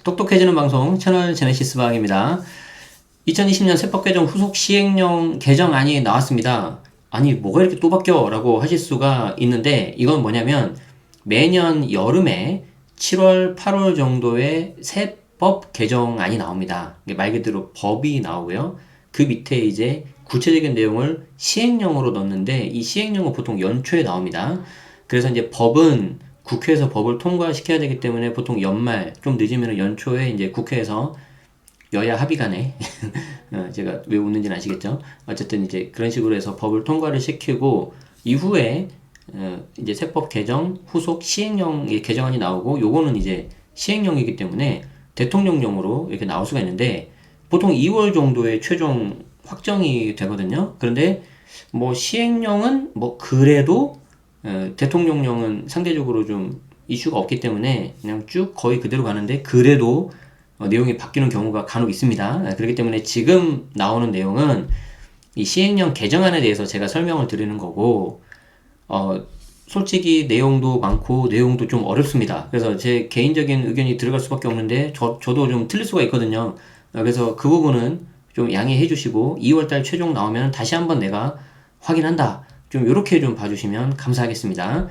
똑똑해지는 방송 채널 제네시스 방입니다. 2020년 세법 개정 후속 시행령 개정안이 나왔습니다. 아니 뭐가 이렇게 또 바뀌어? 라고 하실 수가 있는데 이건 뭐냐면 매년 여름에 7월, 8월 정도에 세법 개정안이 나옵니다. 말 그대로 법이 나오고요. 그 밑에 이제 구체적인 내용을 시행령으로 넣는데 이 시행령은 보통 연초에 나옵니다. 그래서 이제 법은 국회에서 법을 통과시켜야 되기 때문에 보통 연말, 좀 늦으면 연초에 이제 국회에서 여야 합의 간에 제가 왜 웃는지는 아시겠죠? 어쨌든 이제 그런 식으로 해서 법을 통과를 시키고 이후에 이제 세법 개정 후속 시행령의 개정안이 나오고 요거는 이제 시행령이기 때문에 대통령령으로 이렇게 나올 수가 있는데 보통 2월 정도에 최종 확정이 되거든요. 그런데 뭐 시행령은 뭐 그래도 대통령령은 상대적으로 좀 이슈가 없기 때문에 그냥 쭉 거의 그대로 가는데 그래도 내용이 바뀌는 경우가 간혹 있습니다. 그렇기 때문에 지금 나오는 내용은 이 시행령 개정안에 대해서 제가 설명을 드리는 거고 솔직히 내용도 많고 내용도 좀 어렵습니다. 그래서 제 개인적인 의견이 들어갈 수밖에 없는데 저도 좀 틀릴 수가 있거든요. 그래서 그 부분은 좀 양해해 주시고 2월달 최종 나오면 다시 한번 내가 확인한다. 좀 요렇게 좀 봐주시면 감사하겠습니다.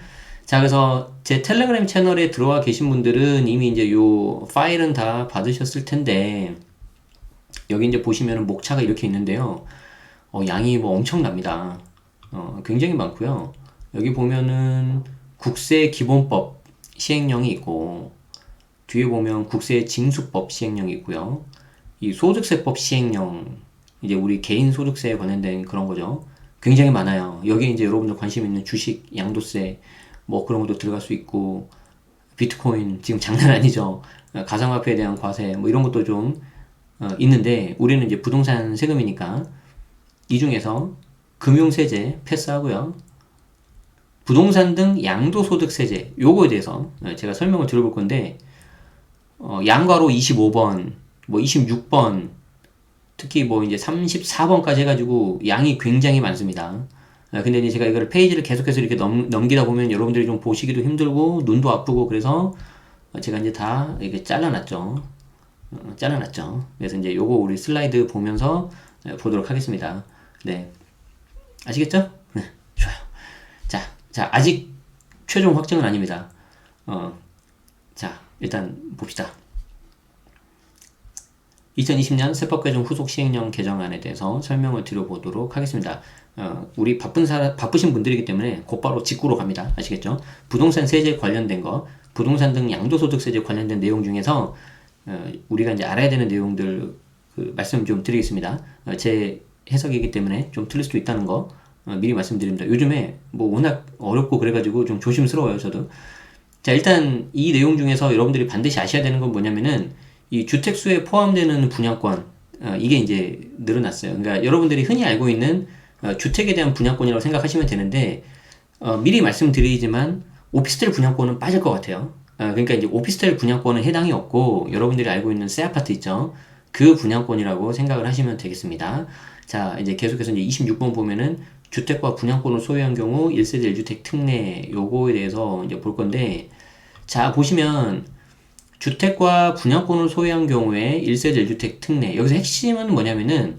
자, 그래서 제 텔레그램 채널에 들어와 계신 분들은 이미 이제 요 파일은 다 받으셨을 텐데 여기 이제 보시면은 목차가 이렇게 있는데요. 양이 뭐 엄청납니다. 굉장히 많고요. 여기 보면은 국세기본법 시행령이 있고 뒤에 보면 국세징수법 시행령이 있고요. 이 소득세법 시행령 이제 우리 개인 소득세에 관련된 그런 거죠. 굉장히 많아요. 여기 이제 여러분들 관심 있는 주식, 양도세 뭐 그런 것도 들어갈 수 있고 비트코인 지금 장난 아니죠. 가상화폐에 대한 과세 뭐 이런 것도 좀 있는데 우리는 이제 부동산 세금이니까 이 중에서 금융세제 패스하고요. 부동산 등 양도소득세제 요거에 대해서 제가 설명을 드려볼 건데 양가로 25번 뭐 26번 특히 뭐 이제 34번까지 해가지고 양이 굉장히 많습니다. 근데 이제 제가 이거를 페이지를 계속해서 이렇게 넘기다 보면 여러분들이 좀 보시기도 힘들고 눈도 아프고 그래서 제가 이제 다 이렇게 잘라놨죠. 잘라놨죠. 그래서 이제 요거 우리 슬라이드 보면서 보도록 하겠습니다. 네. 아시겠죠? 네. 좋아요. 자, 아직 최종 확정은 아닙니다. 자, 일단 봅시다. 2020년 세법 개정 후속 시행령 개정안에 대해서 설명을 드려보도록 하겠습니다. 우리 바쁘신 분들이기 때문에 곧바로 직구로 갑니다. 아시겠죠? 부동산 세제 관련된 거, 부동산 등 양도소득세제 관련된 내용 중에서 우리가 이제 알아야 되는 내용들 말씀 좀 드리겠습니다. 제 해석이기 때문에 좀 틀릴 수도 있다는 거 미리 말씀드립니다. 요즘에 뭐 워낙 어렵고 그래가지고 좀 조심스러워요, 저도. 자, 일단 이 내용 중에서 여러분들이 반드시 아셔야 되는 건 뭐냐면은 이 주택수에 포함되는 분양권 이게 이제 늘어났어요. 그러니까 여러분들이 흔히 알고 있는 주택에 대한 분양권이라고 생각하시면 되는데 미리 말씀드리지만 오피스텔 분양권은 빠질 것 같아요. 그러니까 이제 오피스텔 분양권은 해당이 없고 여러분들이 알고 있는 새 아파트 있죠. 그 분양권이라고 생각을 하시면 되겠습니다. 자, 이제 계속해서 이제 26번 보면은 주택과 분양권을 소유한 경우 1세대 1주택 특례 요거에 대해서 이제 볼 건데 자, 보시면 주택과 분양권을 소유한 경우에 1세대 1주택 특례 여기서 핵심은 뭐냐면은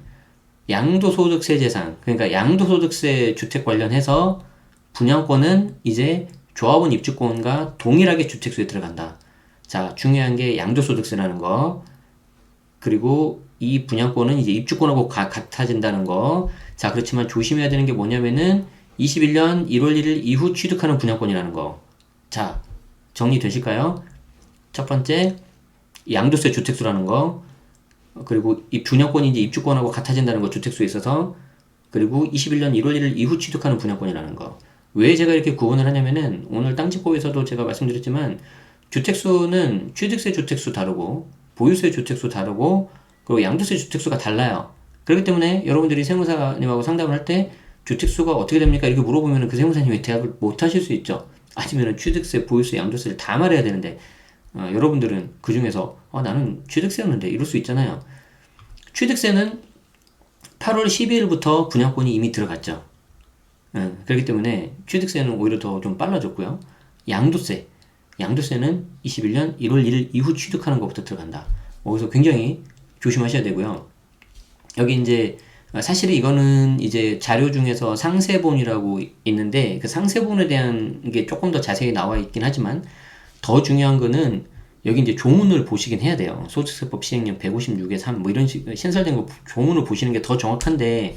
양도소득세 제상 그러니까 양도소득세 주택 관련해서 분양권은 이제 조합원 입주권과 동일하게 주택수에 들어간다. 자, 중요한 게 양도소득세라는 거 그리고 이 분양권은 이제 입주권하고 같아진다는 거. 자, 그렇지만 조심해야 되는 게 뭐냐면은 21년 1월 1일 이후 취득하는 분양권이라는 거. 자, 정리되실까요? 첫 번째, 양도세 주택수라는 거. 그리고 이 분양권이 이제 입주권하고 같아진다는 거, 주택수에 있어서. 그리고 21년 1월 1일 이후 취득하는 분양권이라는 거. 왜 제가 이렇게 구분을 하냐면은 오늘 땅집보에서도 제가 말씀드렸지만 주택수는 취득세 주택수 다르고 보유세 주택수 다르고 그리고 양도세 주택수가 달라요. 그렇기 때문에 여러분들이 세무사님하고 상담을 할 때 주택수가 어떻게 됩니까? 이렇게 물어보면 그 세무사님이 대답을 못 하실 수 있죠. 아니면 취득세, 보유세, 양도세를 다 말해야 되는데 여러분들은 그 중에서 나는 취득세였는데 이럴 수 있잖아요. 취득세는 8월 12일부터 분양권이 이미 들어갔죠. 그렇기 때문에 취득세는 오히려 더 좀 빨라졌고요. 양도세. 양도세는 21년 1월 1일 이후 취득하는 것부터 들어간다. 그래서 굉장히 조심하셔야 되고요. 여기 이제 사실 이거는 이제 자료 중에서 상세본이라고 있는데 그 상세본에 대한 게 조금 더 자세히 나와 있긴 하지만 더 중요한 거는 여기 이제 조문을 보시긴 해야 돼요. 소득세법 시행령 156의 3 뭐 이런 신설된 거 조문을 보시는 게 더 정확한데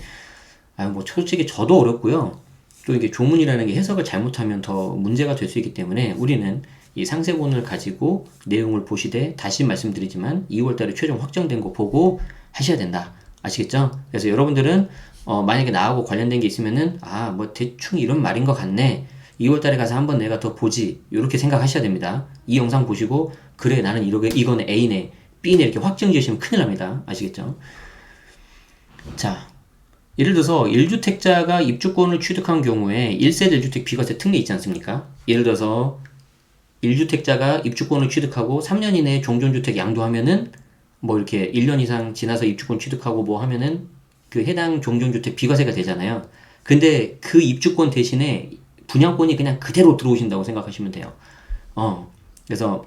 뭐 솔직히 저도 어렵고요. 또 이게 조문이라는 게 해석을 잘못하면 더 문제가 될 수 있기 때문에 우리는 이 상세본을 가지고 내용을 보시되 다시 말씀드리지만 2월달에 최종 확정된 거 보고 하셔야 된다. 아시겠죠? 그래서 여러분들은 만약에 나하고 관련된 게 있으면은 뭐 대충 이런 말인 것 같네. 2월달에 가서 한번 내가 더 보지. 이렇게 생각하셔야 됩니다. 이 영상 보시고 그래 나는 이거는 A네, B네 이렇게 확정 지으시면 큰일 납니다. 아시겠죠? 자, 예를 들어서 1주택자가 입주권을 취득한 경우에 1세대 1주택 비과세 특례 있지 않습니까? 예를 들어서 1주택자가 입주권을 취득하고 3년 이내에 종전주택 양도하면은 뭐 이렇게 1년 이상 지나서 입주권 취득하고 뭐 하면은 그 해당 종전주택 비과세가 되잖아요. 근데 그 입주권 대신에 분양권이 그냥 그대로 들어오신다고 생각하시면 돼요. 그래서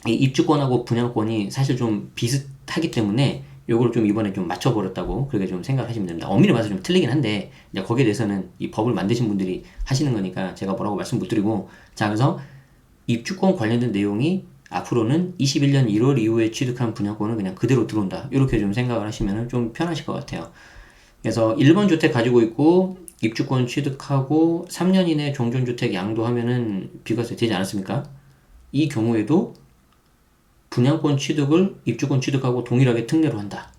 이 입주권하고 분양권이 사실 좀 비슷하기 때문에 요걸 좀 이번에 좀 맞춰버렸다고 그렇게 좀 생각하시면 됩니다. 엄밀히 말해서 좀 틀리긴 한데 이제 거기에 대해서는 이 법을 만드신 분들이 하시는 거니까 제가 뭐라고 말씀 못 드리고, 자 그래서 입주권 관련된 내용이 앞으로는 21년 1월 이후에 취득한 분양권은 그냥 그대로 들어온다. 이렇게 좀 생각을 하시면 좀 편하실 것 같아요. 그래서 1번 주택 가지고 있고 입주권 취득하고 3년 이내 종전주택 양도하면은 비과세 되지 않았습니까? 이 경우에도 분양권 취득을 입주권 취득하고 동일하게 특례로 한다.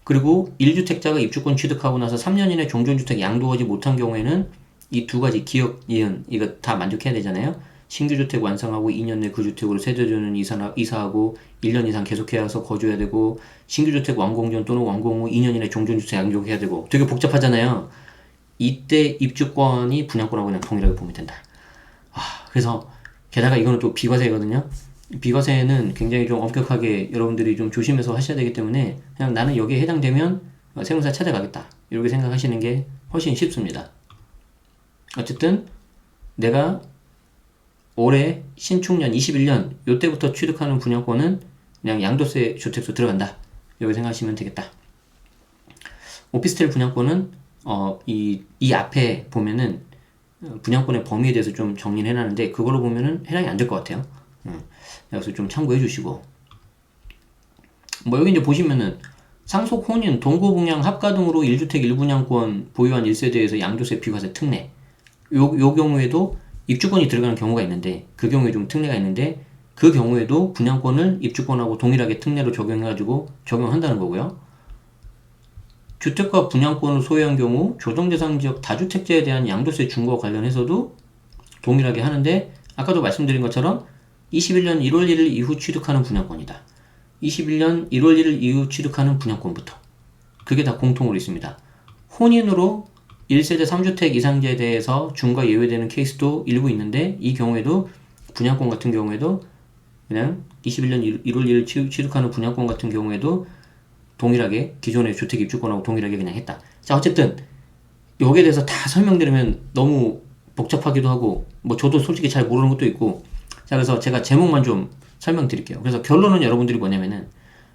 그리고 1주택자가 입주권 취득하고 나서 3년 이내 종전주택 양도하지 못한 경우에는 이 두 가지 기억, 이은 이거 다 만족해야 되잖아요. 신규주택 완성하고 2년 내 그 주택으로 세대주는 이사하고 1년 이상 계속해서 거주해야 되고, 신규주택 완공 전 또는 완공 후 2년 이내 종전주택 양도해야 되고, 되게 복잡하잖아요. 이때 입주권이 분양권하고 그냥 동일하게 보면 된다. 그래서 게다가 이거는 또 비과세거든요. 비과세는 굉장히 좀 엄격하게 여러분들이 좀 조심해서 하셔야 되기 때문에 그냥 나는 여기에 해당되면 세무사 찾아가겠다 이렇게 생각하시는 게 훨씬 쉽습니다. 어쨌든 내가 올해 신축년 21년 요때부터 취득하는 분양권은 그냥 양도세 주택수 들어간다 이렇게 생각하시면 되겠다. 오피스텔 분양권은 이 앞에 보면은 분양권의 범위에 대해서 좀 정리를 해놨는데 그걸로 보면은 해당이 안 될 것 같아요. 그래서 좀 참고해 주시고, 뭐 여기 이제 보시면은 상속 혼인, 동거분양, 합가 등으로 1주택 1분양권 보유한 1세대에서 양도세 비과세 특례, 요 경우에도 입주권이 들어가는 경우가 있는데 그 경우에 좀 특례가 있는데 그 경우에도 분양권을 입주권하고 동일하게 특례로 적용해가지고 적용한다는 거고요. 주택과 분양권을 소유한 경우 조정대상 지역 다주택자에 대한 양도세 중과 관련해서도 동일하게 하는데 아까도 말씀드린 것처럼 21년 1월 1일 이후 취득하는 분양권이다. 21년 1월 1일 이후 취득하는 분양권부터. 그게 다 공통으로 있습니다. 혼인으로 1세대 3주택 이상자에 대해서 중과 예외되는 케이스도 일부 있는데 이 경우에도 분양권 같은 경우에도 그냥 21년 1월 1일 취득하는 분양권 같은 경우에도 동일하게 기존의 주택 입주권하고 동일하게 그냥 했다. 자 어쨌든 여기에 대해서 다 설명드리면 너무 복잡하기도 하고 뭐 저도 솔직히 잘 모르는 것도 있고, 자 그래서 제가 제목만 좀 설명드릴게요. 그래서 결론은 여러분들이 뭐냐면은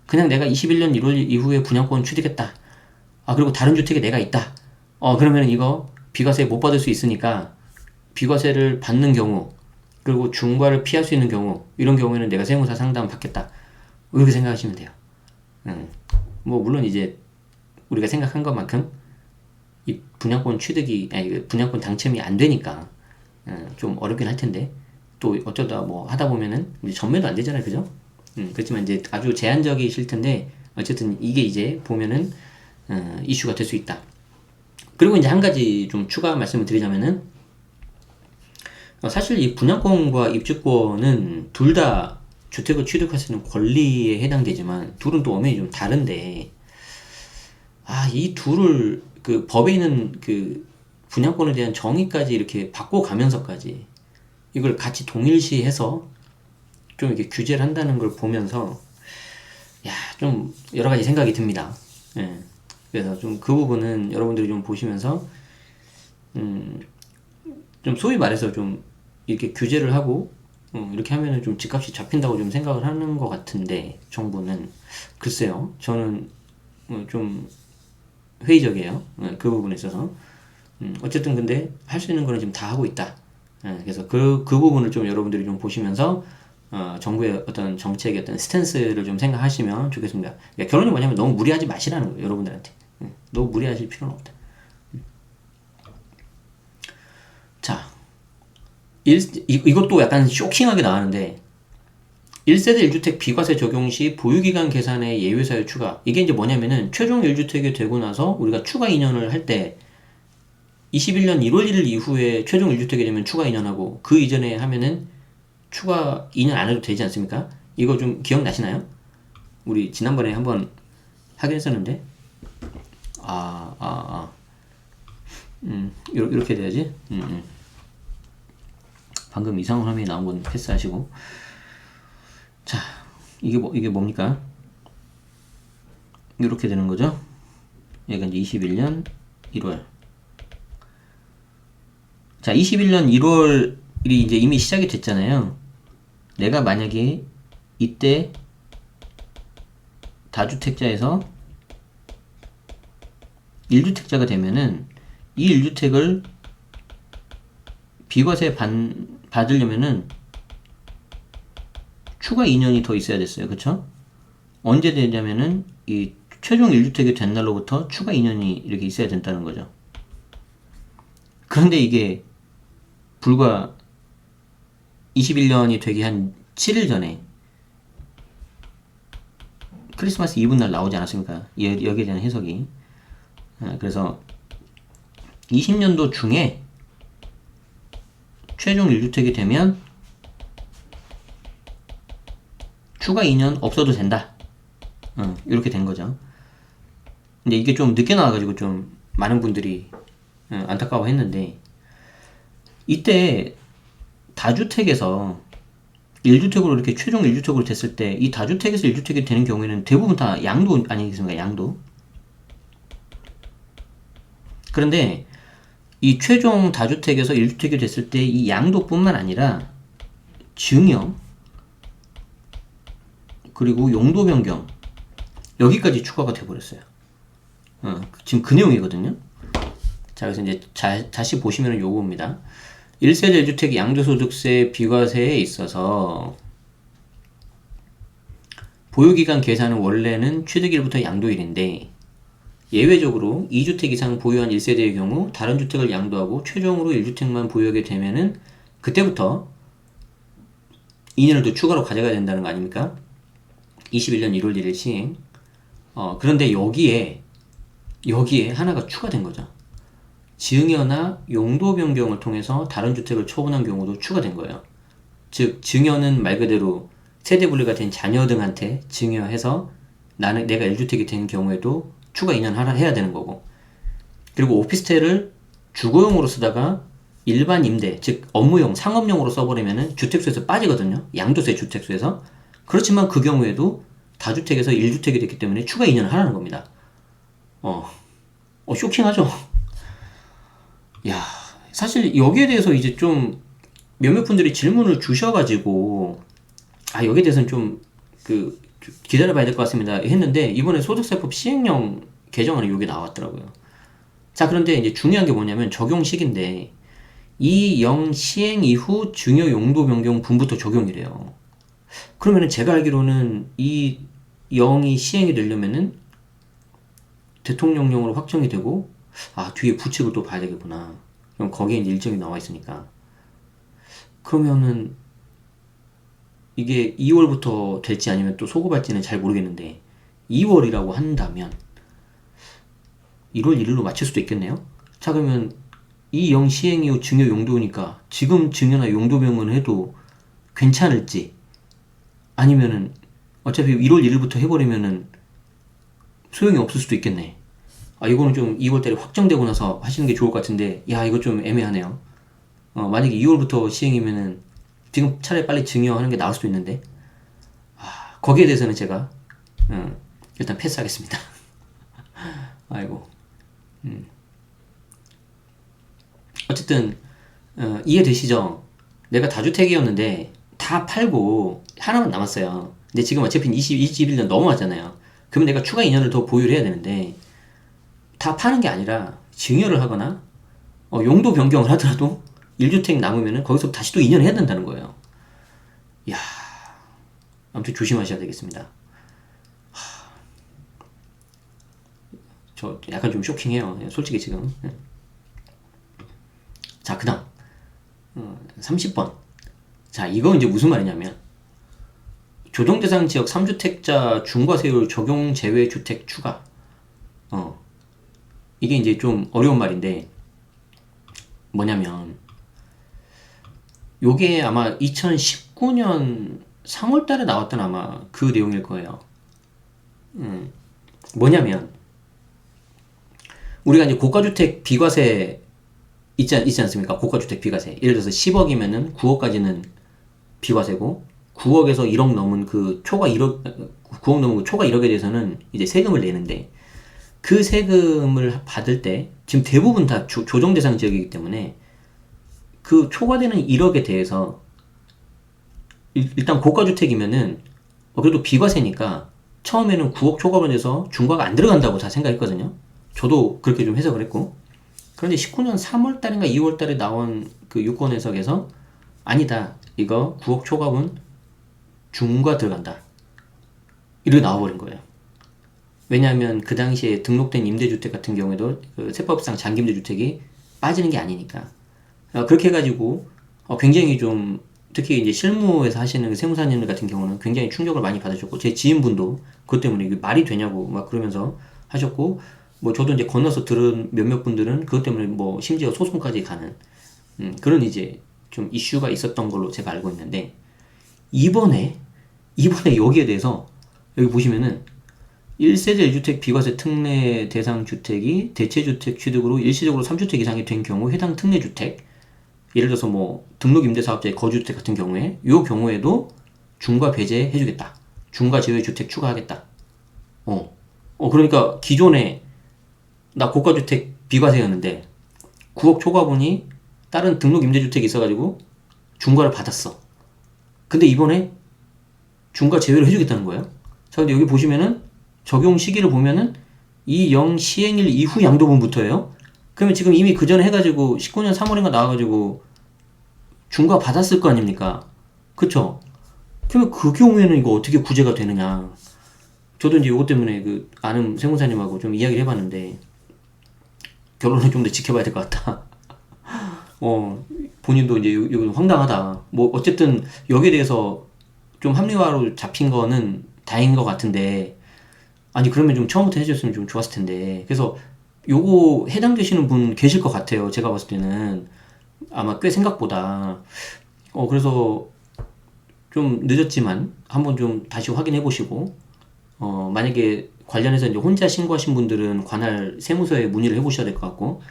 그냥 내가 21년 1월 이후에 분양권 취득했다. 그리고 다른 주택에 내가 있다. 그러면 이거 비과세 못 받을 수 있으니까 비과세를 받는 경우 그리고 중과를 피할 수 있는 경우 이런 경우에는 내가 세무사 상담 받겠다. 이렇게 생각하시면 돼요. 뭐 물론 이제 우리가 생각한 것만큼 이 분양권 분양권 당첨이 안 되니까 좀 어렵긴 할 텐데 또 어쩌다 뭐 하다 보면은 이제 전매도 안 되잖아요, 그죠? 그렇지만 이제 아주 제한적이실 텐데 어쨌든 이게 이제 보면은 이슈가 될 수 있다. 그리고 이제 한 가지 좀 추가 말씀을 드리자면은 사실 이 분양권과 입주권은 둘 다 주택을 취득할 수 있는 권리에 해당되지만 둘은 또 엄연히 좀 다른데 이 둘을 그 법에 있는 그 분양권에 대한 정의까지 이렇게 바꿔가면서까지 이걸 같이 동일시해서 좀 이렇게 규제를 한다는 걸 보면서 좀 여러 가지 생각이 듭니다. 그래서 좀 그 부분은 여러분들이 좀 보시면서 좀 소위 말해서 좀 이렇게 규제를 하고 이렇게 하면은 좀 집값이 잡힌다고 좀 생각을 하는 것 같은데 정부는 글쎄요. 저는 좀 회의적이에요. 그 부분에 있어서. 어쨌든 근데 할 수 있는 거는 지금 다 하고 있다. 그래서 그 부분을 좀 여러분들이 좀 보시면서 정부의 어떤 정책의 어떤 스탠스를 좀 생각하시면 좋겠습니다. 그러니까 결론이 뭐냐면 너무 무리하지 마시라는 거예요, 여러분들한테. 너무 무리하실 필요는 없다. 자, 이것도 약간 쇼킹하게 나왔는데 1세대 1주택 비과세 적용 시 보유기간 계산의 예외사유 추가. 이게 이제 뭐냐면은 최종 1주택이 되고 나서 우리가 추가 2년을 할 때 21년 1월 1일 이후에 최종 1주택이 되면 추가 2년하고 그 이전에 하면은 추가 2년 안 해도 되지 않습니까? 이거 좀 기억나시나요? 우리 지난번에 한번 하긴 했었는데 이렇게 돼야지. 방금 이상한 화면이 나온 건 패스하시고. 자, 이게 뭡니까? 이렇게 되는 거죠. 얘가 이제 21년 1월. 자, 21년 1월이 이제 이미 시작이 됐잖아요. 내가 만약에 이때 다주택자에서 1주택자가 되면은 이 1주택을 비과세 받으려면은 추가 2년이 더 있어야 됐어요. 그쵸? 언제 되냐면은 이 최종 1주택이 된 날로부터 추가 2년이 이렇게 있어야 된다는 거죠. 그런데 이게 불과 21년이 되기 한 7일 전에 크리스마스 이브 날 나오지 않았습니까? 여기에 대한 해석이. 그래서 20년도 중에 최종 1주택이 되면 추가 2년 없어도 된다. 이렇게 된 거죠. 근데 이게 좀 늦게 나와가지고 좀 많은 분들이 안타까워 했는데, 이때 다주택에서 1주택으로 이렇게 최종 1주택으로 됐을 때 이 다주택에서 1주택이 되는 경우에는 대부분 다 양도 아니겠습니까? 양도. 그런데 이 최종 다주택에서 1주택이 됐을 때 이 양도뿐만 아니라 증여 그리고 용도 변경 여기까지 추가가 돼버렸어요. 지금 그 내용이거든요. 자, 그래서 이제 다시 보시면 요겁니다. 1세대 1주택 양도소득세 비과세에 있어서 보유기간 계산은 원래는 취득일부터 양도일인데 예외적으로 2주택 이상 보유한 1세대의 경우 다른 주택을 양도하고 최종으로 1주택만 보유하게 되면은 그때부터 2년을 더 추가로 가져가야 된다는 거 아닙니까? 21년 1월 1일 시행. 그런데 여기에 하나가 추가된 거죠. 증여나 용도 변경을 통해서 다른 주택을 처분한 경우도 추가된 거예요. 즉 증여는 말 그대로 세대 분리가 된 자녀 등한테 증여해서 내가 1주택이 된 경우에도 추가 2년 해야 되는 거고, 그리고 오피스텔을 주거용으로 쓰다가 일반 임대, 즉 업무용, 상업용으로 써버리면은 주택수에서 빠지거든요. 양도세 주택수에서. 그렇지만 그 경우에도 다주택에서 1주택이 됐기 때문에 추가 2년을 하라는 겁니다. 쇼킹하죠? 야, 사실 여기에 대해서 이제 좀 몇몇 분들이 질문을 주셔가지고 여기에 대해서는 좀 기다려봐야 될 것 같습니다 했는데, 이번에 소득세법 시행령 개정안에 이게 나왔더라고요. 자, 그런데 이제 중요한 게 뭐냐면 적용식인데 이 영 시행 이후 증여 용도 변경 분부터 적용이래요. 그러면은 제가 알기로는 이 영이 시행이 되려면은 대통령령으로 확정이 되고, 뒤에 부칙을 또 봐야 되겠구나. 그럼 거기에 이제 일정이 나와 있으니까. 그러면은 이게 2월부터 될지 아니면 또 소급할지는 잘 모르겠는데 2월이라고 한다면 1월 1일로 맞출 수도 있겠네요. 자, 그러면 이 영 시행 이후 증여 용도니까 지금 증여나 용도 변경을 해도 괜찮을지, 아니면은 어차피 1월 1일부터 해버리면은 소용이 없을 수도 있겠네. 이거는 좀 2월달에 확정되고 나서 하시는 게 좋을 것 같은데, 이거 좀 애매하네요. 만약에 2월부터 시행이면은 지금 차라리 빨리 증여하는 게 나을 수도 있는데, 거기에 대해서는 제가 일단 패스하겠습니다. 아이고. 어쨌든 이해되시죠? 내가 다주택이었는데 다 팔고 하나만 남았어요. 근데 지금 어차피 21년 넘어왔잖아요. 그러면 내가 추가 2년을 더 보유를 해야 되는데 다 파는 게 아니라 증여를 하거나 용도 변경을 하더라도 1주택 남으면은 거기서 다시 또 2년 해야 된다는 거예요. 이야, 아무튼 조심하셔야 되겠습니다. 저 약간 좀 쇼킹해요. 솔직히 지금. 자, 그 다음 30번. 자, 이거 이제 무슨 말이냐면 조정대상 지역 3주택자 중과세율 적용 제외 주택 추가. 이게 이제 좀 어려운 말인데 뭐냐면 요게 아마 2019년 3월 달에 나왔던 아마 그 내용일 거예요. 뭐냐면 우리가 이제 고가주택 비과세 있지 않습니까? 고가주택 비과세. 예를 들어서 10억이면은 9억까지는 비과세고 9억에서 1억 넘은 그 초과 1억 9억 넘은 그 초과 1억에 대해서는 이제 세금을 내는데 그 세금을 받을 때 지금 대부분 다 조정 대상 지역이기 때문에 그 초과되는 1억에 대해서 일단 고가주택이면은 그래도 비과세니까 처음에는 9억 초과로 돼서 중과가 안 들어간다고 다 생각했거든요. 저도 그렇게 좀 해석을 했고 그런데 19년 3월 달인가 2월 달에 나온 그 유권 해석에서 아니다. 이거 9억 초과분 중과 들어간다. 이렇게 나와버린 거예요. 왜냐하면 그 당시에 등록된 임대주택 같은 경우에도 그 세법상 장기임대주택이 빠지는 게 아니니까. 그렇게 해가지고 굉장히 좀 특히 이제 실무에서 하시는 그 세무사님들 같은 경우는 굉장히 충격을 많이 받으셨고 제 지인분도 그것 때문에 이게 말이 되냐고 막 그러면서 하셨고 뭐 저도 이제 건너서 들은 몇몇 분들은 그것 때문에 뭐 심지어 소송까지 가는 그런 이제 좀 이슈가 있었던 걸로 제가 알고 있는데 이번에 여기에 대해서 여기 보시면은 1세대 1주택 비과세 특례 대상 주택이 대체주택 취득으로 일시적으로 3주택 이상이 된 경우 해당 특례주택 예를 들어서 뭐 등록 임대사업자의 거주주택 같은 경우에 이 경우에도 중과 배제해주겠다. 중과 제외 주택 추가하겠다. 그러니까 기존에 나 고가주택 비과세였는데 9억 초과분이 다른 등록 임대주택이 있어가지고 중과를 받았어. 근데 이번에 중과 제외를 해주겠다는 거예요. 자, 근데 여기 보시면은 적용 시기를 보면은 이 시행일 이후 양도분부터예요. 그러면 지금 이미 그 전에 해가지고 19년 3월인가 나와가지고 중과 받았을 거 아닙니까? 그쵸? 그러면 그 경우에는 이거 어떻게 구제가 되느냐? 저도 이제 이것 때문에 그 아는 세무사님하고 좀 이야기를 해봤는데 결론은 좀 더 지켜봐야 될 것 같다. 본인도 이제 이거 황당하다. 뭐 어쨌든 여기에 대해서 좀 합리화로 잡힌 거는 다행인 것 같은데 아니 그러면 좀 처음부터 해줬으면 좀 좋았을 텐데 그래서 요거 해당되시는 분 계실 것 같아요. 제가 봤을 때는 아마 꽤 생각보다 그래서 좀 늦었지만 한번 좀 다시 확인해 보시고 만약에 관련해서 이제 혼자 신고하신 분들은 관할 세무서에 문의를 해보셔야 될 것 같고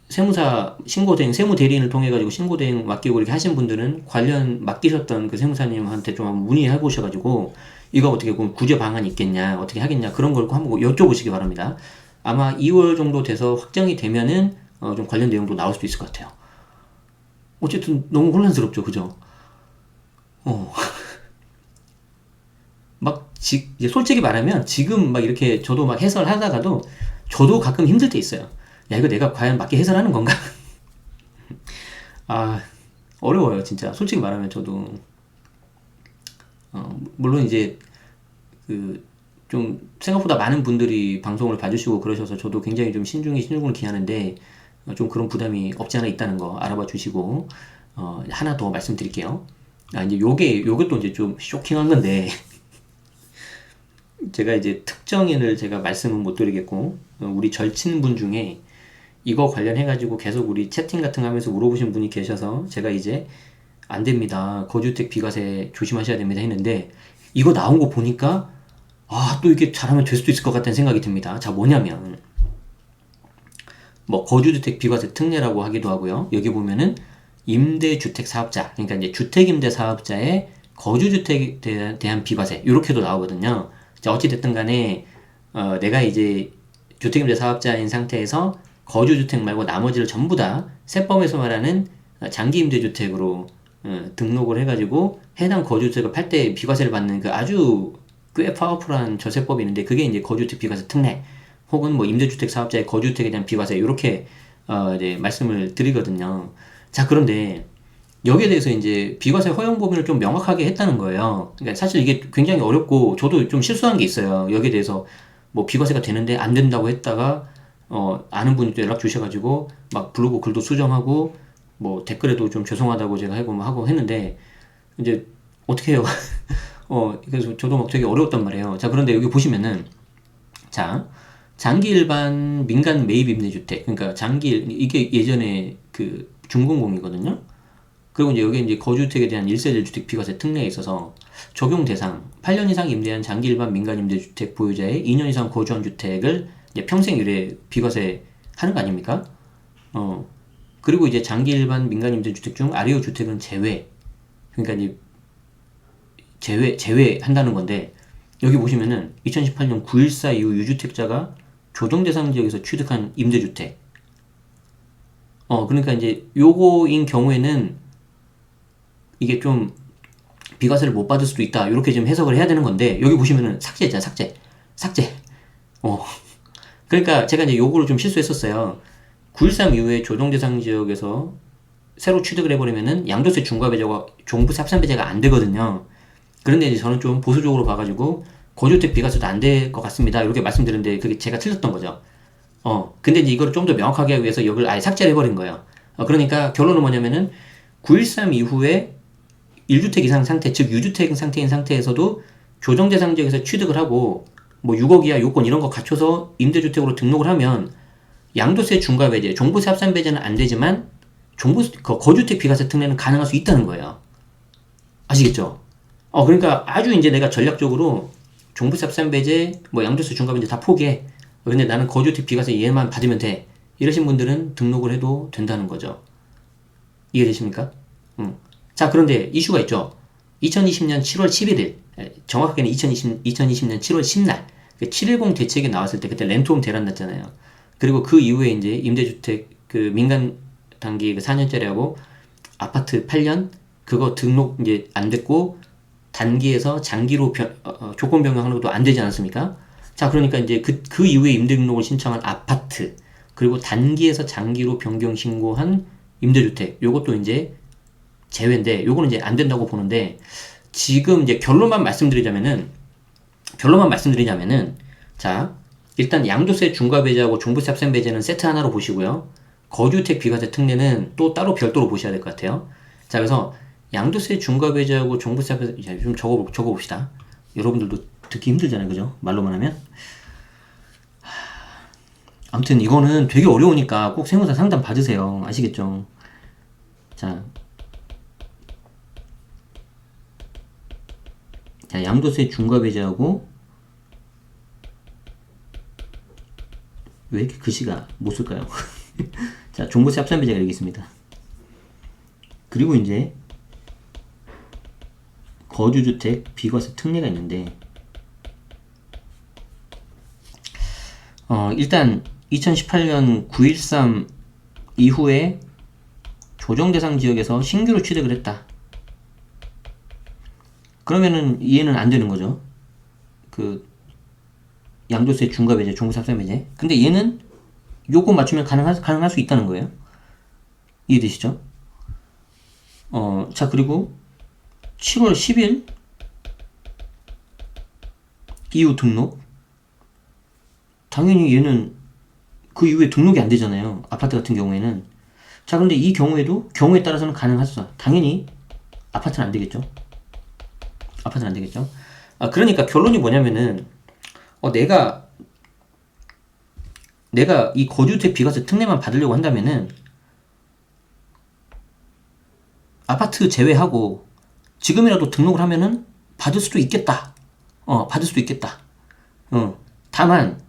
세무사 신고대행 세무대리인을 통해 가지고 신고대행 맡기고 이렇게 하신 분들은 관련 맡기셨던 그 세무사님한테 좀 한번 문의해 보셔가지고 이거 어떻게 구제 방안이 있겠냐 어떻게 하겠냐 그런 걸 한번 여쭤보시기 바랍니다. 아마 2월 정도 돼서 확정이 되면은 좀 관련 내용도 나올 수도 있을 것 같아요. 어쨌든 너무 혼란스럽죠, 그죠? 이제 솔직히 말하면 지금 막 이렇게 저도 막 해설하다가도 저도 가끔 힘들 때 있어요. 야, 이거 내가 과연 맞게 해설하는 건가? 어려워요, 진짜. 솔직히 말하면 저도. 물론 이제 좀 생각보다 많은 분들이 방송을 봐주시고 그러셔서 저도 굉장히 좀 신중을 기하는데 좀 그런 부담이 없지 않아 있다는 거 알아봐 주시고 하나 더 말씀드릴게요. 이제 요것도 이제 좀 쇼킹한 건데 제가 이제 특정인을 제가 말씀은 못 드리겠고 우리 절친분 중에 이거 관련해가지고 계속 우리 채팅 같은 거 하면서 물어보신 분이 계셔서 제가 이제 안 됩니다. 거주택 비과세 조심하셔야 됩니다 했는데 이거 나온 거 보니까 또 이게 잘하면 될 수도 있을 것 같다는 생각이 듭니다. 자, 뭐냐면 뭐 거주주택 비과세 특례라고 하기도 하고요. 여기 보면은 임대주택 사업자, 그러니까 이제 주택임대 사업자의 거주주택에 대한 비과세 이렇게도 나오거든요. 자, 어찌됐든 간에 내가 이제 주택임대 사업자인 상태에서 거주주택 말고 나머지를 전부 다 세법에서 말하는 장기임대주택으로 등록을 해가지고 해당 거주주택을 팔 때 비과세를 받는 그 아주 꽤 파워풀한 절세법이 있는데 그게 이제 거주주택 비과세 특례 혹은 뭐 임대주택 사업자의 거주주택에 대한 비과세 이렇게 이제 말씀을 드리거든요. 자, 그런데 여기에 대해서 이제 비과세 허용 범위를 좀 명확하게 했다는 거예요. 그러니까 사실 이게 굉장히 어렵고 저도 좀 실수한 게 있어요. 여기에 대해서 뭐 비과세가 되는데 안 된다고 했다가 아는 분이 또 연락 주셔가지고 막 블로그 글도 수정하고 뭐 댓글에도 좀 죄송하다고 제가 하고 했는데 이제 어떻게 해요? 그래서 저도 막 되게 어려웠단 말이에요. 자, 그런데 여기 보시면은 자, 장기 일반 민간 매입 임대주택 그러니까 이게 예전에 그 준공공이거든요. 그리고 이제 여기 이제 거주주택에 대한 1세대 1주택 비과세 특례에 있어서 적용 대상 8년 이상 임대한 장기 일반 민간 임대주택 보유자의 2년 이상 거주한 주택을 이제 평생 유례 비과세 하는 거 아닙니까? 그리고 이제 장기 일반 민간 임대주택 중 아래의 주택은 제외. 그러니까 이제 제외한다는 건데 여기 보시면은 2018년 9.14 이후 유주택자가 조정 대상 지역에서 취득한 임대주택. 그러니까 이제 요거인 경우에는 이게 좀 비과세를 못 받을 수도 있다. 이렇게 좀 해석을 해야 되는 건데 여기 보시면은 삭제잖아, 삭제. 그러니까 제가 이제 요거를 좀 실수했었어요. 9.13 이후에 조정 대상 지역에서 새로 취득을 해버리면은 양도세 중과 배제와 종부세 합산 배제가 안 되거든요. 그런데 이제 저는 좀 보수적으로 봐가지고 거주택 비과세도 안 될 것 같습니다. 이렇게 말씀드렸는데 그게 제가 틀렸던 거죠. 근데 이제 이거를 좀 더 명확하게 하기 위해서 여기를 아예 삭제를 해버린 거예요. 그러니까 결론은 뭐냐면은 9.13 이후에 1주택 이상 상태, 즉 유주택 상태인 상태에서도 조정 대상 지역에서 취득을 하고 뭐 6억 이하 요건 이런 거 갖춰서 임대주택으로 등록을 하면 양도세 중과 배제, 종부세 합산 배제는 안 되지만 거주택 비과세 특례는 가능할 수 있다는 거예요. 아시겠죠? 그러니까 아주 이제 내가 전략적으로 종부세 합산 배제, 뭐 양도세 중과 배제 다 포기해. 근데 나는 거주택 비과세 얘만 받으면 돼. 이러신 분들은 등록을 해도 된다는 거죠. 이해되십니까? 자, 그런데 이슈가 있죠. 2020년 7월 11일, 정확하게는 2020년 7월 10날, 710 대책이 나왔을 때 그때 렌트홈 대란 났잖아요. 그리고 그 이후에 이제 임대주택 그 민간 단기 4년짜리하고 아파트 8년 그거 등록 이제 안 됐고 단기에서 장기로 조건 변경하는 것도 안 되지 않았습니까? 자, 그러니까 이제 그 이후에 임대 등록을 신청한 아파트 그리고 단기에서 장기로 변경 신고한 임대주택 요것도 이제 제외인데 요거는 이제 안 된다고 보는데 지금 이제 결론만 말씀드리자면은 자, 일단 양도세 중과 배제하고 종부세 합산 배제는 세트 하나로 보시고요. 거주택 비과세 특례는 또 따로 별도로 보셔야 될 것 같아요. 자, 그래서 양도세 중과 배제하고 종부세 합산 배제 좀 적어봅시다. 여러분들도 듣기 힘들잖아요, 그죠? 말로만 하면. 아무튼 이거는 되게 어려우니까 꼭 세무사 상담 받으세요. 아시겠죠? 자, 양도세 중과 배제하고 왜 이렇게 글씨가 못 쓸까요? 자, 종부세 합산 배제가 여기 있습니다. 그리고 이제 거주주택 비과세 특례가 있는데 일단 2018년 9.13 이후에 조정 대상 지역에서 신규로 취득을 했다. 그러면은 이해는 안 되는 거죠. 그 양도세 중과 배제, 종부세 합산 배제. 근데 얘는 요거 맞추면 가능할 수 있다는 거예요. 이해되시죠? 자, 그리고 7월 10일 이후 등록. 당연히 얘는 그 이후에 등록이 안 되잖아요. 아파트 같은 경우에는. 자, 그런데 이 경우에 따라서는 가능하죠. 당연히 아파트는 안 되겠죠. 그러니까 결론이 뭐냐면은 내가 이 거주택 비과세 특례만 받으려고 한다면은 아파트 제외하고 지금이라도 등록을 하면은 받을 수도 있겠다. 다만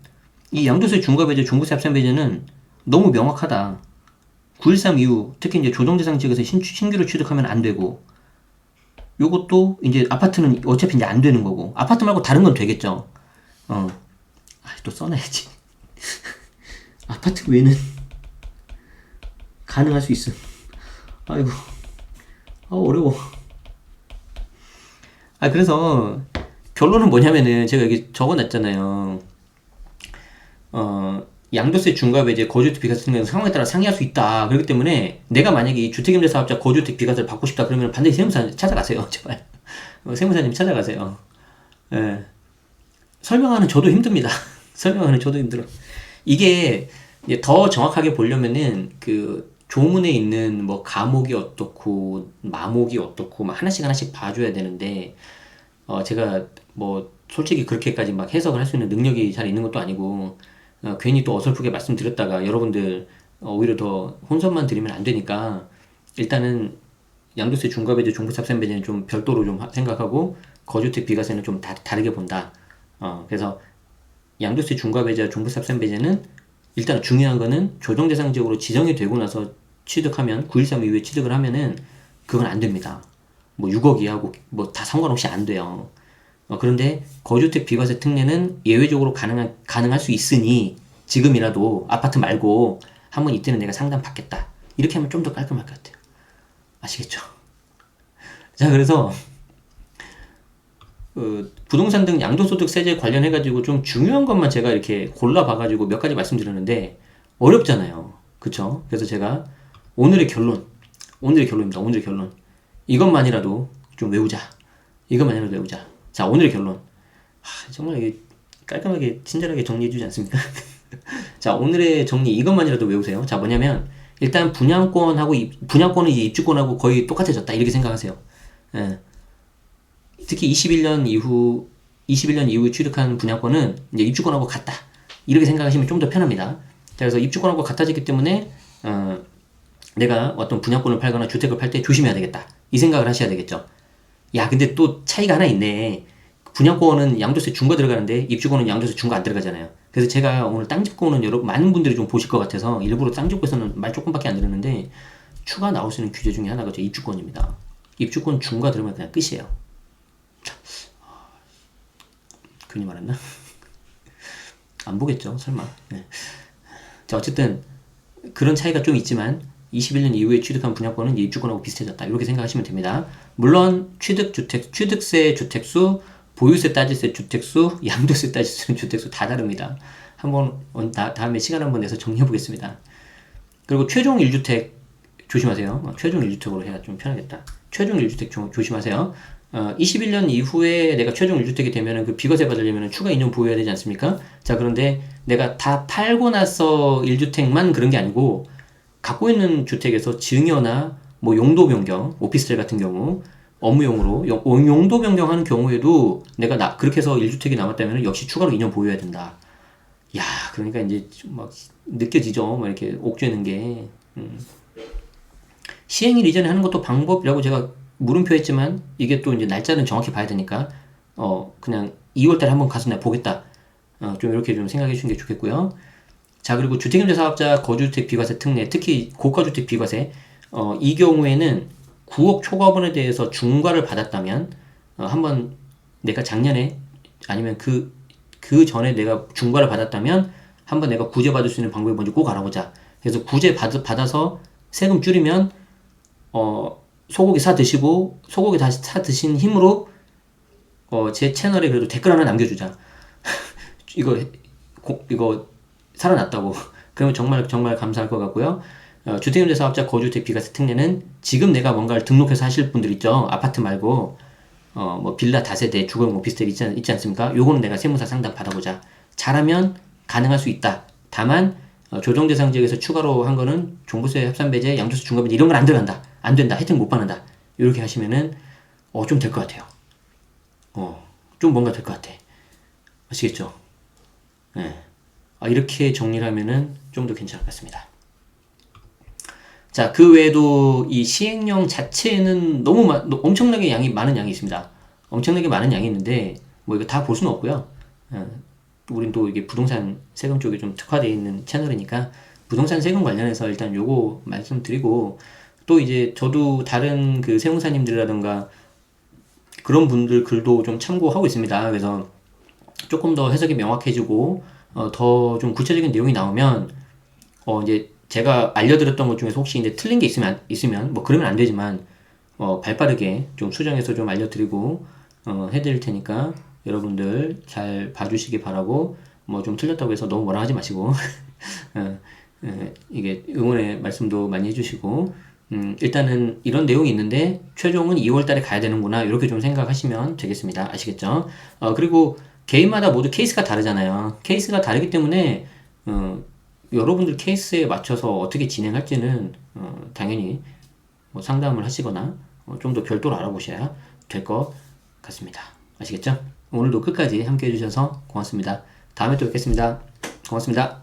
이 양도세 중과 배제, 종부세 합산 배제는 너무 명확하다. 9.13 이후 특히 이제 조정 대상 지역에서 신규로 취득하면 안 되고 요것도 이제 아파트는 어차피 이제 안 되는 거고 아파트 말고 다른 건 되겠죠. 또 써놔야지. 아파트 외에는 가능할 수 있음. 아이고. 어려워. 그래서 결론은 뭐냐면은 제가 여기 적어놨잖아요. 양도세 중과 배제 거주주택 비과세 등등 상황에 따라 상이할 수 있다. 그렇기 때문에 내가 만약에 이 주택임대사업자 거주주택 비과세를 받고 싶다 그러면 반드시 세무사 찾아가세요. 제발. 세무사님 찾아가세요. 예. 설명하는 저도 힘듭니다. 설명하는 저도 힘들어. 이게 이제 더 정확하게 보려면은 그 조문에 있는 뭐 가목이 어떻고 마목이 어떻고 막 하나씩 봐줘야 되는데 제가 뭐 솔직히 그렇게까지 막 해석을 할 수 있는 능력이 잘 있는 것도 아니고 괜히 또 어설프게 말씀드렸다가 여러분들 오히려 더 혼선만 드리면 안 되니까 일단은 양도세 중과배제 종부세합산배제는 좀 별도로 좀 생각하고 거주택 비과세는 좀 다르게 본다. 그래서 양도세 중과배제와 종부세합산배제는 일단 중요한 거는 조정대상 지역으로 지정이 되고 나서 취득하면 9.13 이후에 취득을 하면은 그건 안 됩니다. 뭐 6억 이하고 뭐 다 상관없이 안 돼요. 그런데 거주택 비과세 특례는 예외적으로 가능할 수 있으니 지금이라도 아파트 말고 한번 이때는 내가 상담 받겠다. 이렇게 하면 좀 더 깔끔할 것 같아요. 아시겠죠? 자, 그래서 부동산 등 양도소득 세제 관련해가지고 좀 중요한 것만 제가 이렇게 골라봐가지고 몇 가지 말씀드렸는데 어렵잖아요. 그쵸? 그래서 제가 오늘의 결론입니다. 오늘의 결론. 이것만이라도 좀 외우자. 이것만이라도 외우자. 자, 오늘의 결론. 정말 이게 깔끔하게 친절하게 정리해주지 않습니까? 자, 오늘의 정리 이것만이라도 외우세요. 자, 뭐냐면 일단 분양권은 이제 입주권하고 거의 똑같아졌다. 이렇게 생각하세요. 예. 특히 21년 이후 취득한 분양권은 이제 입주권하고 같다. 이렇게 생각하시면 좀 더 편합니다. 자, 그래서 입주권하고 같아지기 때문에 내가 어떤 분양권을 팔거나 주택을 팔 때 조심해야 되겠다. 이 생각을 하셔야 되겠죠. 야, 근데 또 차이가 하나 있네. 분양권은 양도세 중과 들어가는데 입주권은 양도세 중과 안 들어가잖아요. 그래서 제가 오늘 땅 짚고 오는 많은 분들이 좀 보실 것 같아서 일부러 땅 짚고에서는 말 조금밖에 안 들었는데 추가 나올 수 있는 규제 중에 하나가 저 입주권입니다. 입주권 중과 들으면 그냥 끝이에요. 괜히 말했나? 안 보겠죠, 설마. 네. 자, 어쨌든 그런 차이가 좀 있지만 21년 이후에 취득한 분양권은 입주권하고 비슷해졌다. 이렇게 생각하시면 됩니다. 물론 취득세 주택수, 보유세 따질세 주택수, 양도세 따질세 주택수 다 다릅니다. 한번 다음에 시간 한번 내서 정리해 보겠습니다. 그리고 최종 1주택 조심하세요. 최종 1주택으로 해야 좀 편하겠다. 최종 1주택 조심하세요. 21년 이후에 내가 최종 1주택이 되면은 그 비과세 받으려면 추가 2년 보유해야 되지 않습니까? 자, 그런데 내가 다 팔고 나서 1주택만 그런 게 아니고 갖고 있는 주택에서 증여나 뭐 용도 변경, 오피스텔 같은 경우 업무용으로 용도 변경하는 경우에도 내가 그렇게 해서 1주택이 남았다면 역시 추가로 2년 보유해야 된다. 야, 그러니까 이제 막 느껴지죠. 막 이렇게 옥죄는 게. 시행일 이전에 하는 것도 방법이라고 제가 물음표 했지만 이게 또 이제 날짜는 정확히 봐야 되니까 그냥 2월달에 한번 가서 내가 보겠다. 좀 이렇게 좀 생각해 주시는 게 좋겠고요. 자, 그리고 주택임대 사업자 거주주택 비과세 특례, 특히 고가주택 비과세 이 경우에는 9억 초과분에 대해서 중과를 받았다면 한번 내가 작년에 아니면 그 전에 내가 중과를 받았다면 한번 내가 구제 받을 수 있는 방법을 먼저 꼭 알아보자. 그래서 구제 받아서 세금 줄이면 소고기 사 드시고 소고기 다시 사 드신 힘으로 제 채널에 그래도 댓글 하나 남겨주자. 이거 살아났다고. 그러면 정말 감사할 것 같고요. 주택임대 사업자 거주주택 비과세 특례는 지금 내가 뭔가를 등록해서 하실 분들 있죠. 아파트 말고 뭐 빌라 다세대 주거용 오피스텔 있지 않습니까? 요거는 내가 세무사 상담 받아보자. 잘하면 가능할 수 있다. 다만 조정 대상 지역에서 추가로 한 거는 종부세 합산배제, 양도세 중과배제 이런 건 안 들어간다. 안 된다. 혜택 못 받는다. 이렇게 하시면은 좀 될 것 같아요. 좀 뭔가 될 것 같아. 아시겠죠? 네. 이렇게 정리를 하면은 좀 더 괜찮을 것 같습니다. 자, 그 외에도 이 시행령 자체는 너무 엄청나게 많은 양이 있습니다. 엄청나게 많은 양이 있는데 뭐 이거 다 볼 수는 없고요. 우린 또 이게 부동산 세금 쪽에 좀 특화되어 있는 채널이니까 부동산 세금 관련해서 일단 요거 말씀드리고 또 이제 저도 다른 그 세무사님들이라든가 그런 분들 글도 좀 참고하고 있습니다. 그래서 조금 더 해석이 명확해지고 더 좀 구체적인 내용이 나오면 이제 제가 알려드렸던 것 중에서 혹시 이제 틀린 게 있으면 뭐 그러면 안 되지만 발빠르게 좀 수정해서 좀 알려드리고 해드릴 테니까 여러분들 잘 봐주시기 바라고, 뭐 좀 틀렸다고 해서 너무 뭐라 하지 마시고 이게 응원의 말씀도 많이 해주시고, 일단은 이런 내용이 있는데 최종은 2월 달에 가야 되는구나, 이렇게 좀 생각하시면 되겠습니다. 아시겠죠? 그리고 개인마다 모두 케이스가 다르잖아요. 케이스가 다르기 때문에 여러분들 케이스에 맞춰서 어떻게 진행할지는 당연히 뭐 상담을 하시거나 좀 더 별도로 알아보셔야 될 것 같습니다. 아시겠죠? 오늘도 끝까지 함께 해주셔서 고맙습니다. 다음에 또 뵙겠습니다. 고맙습니다.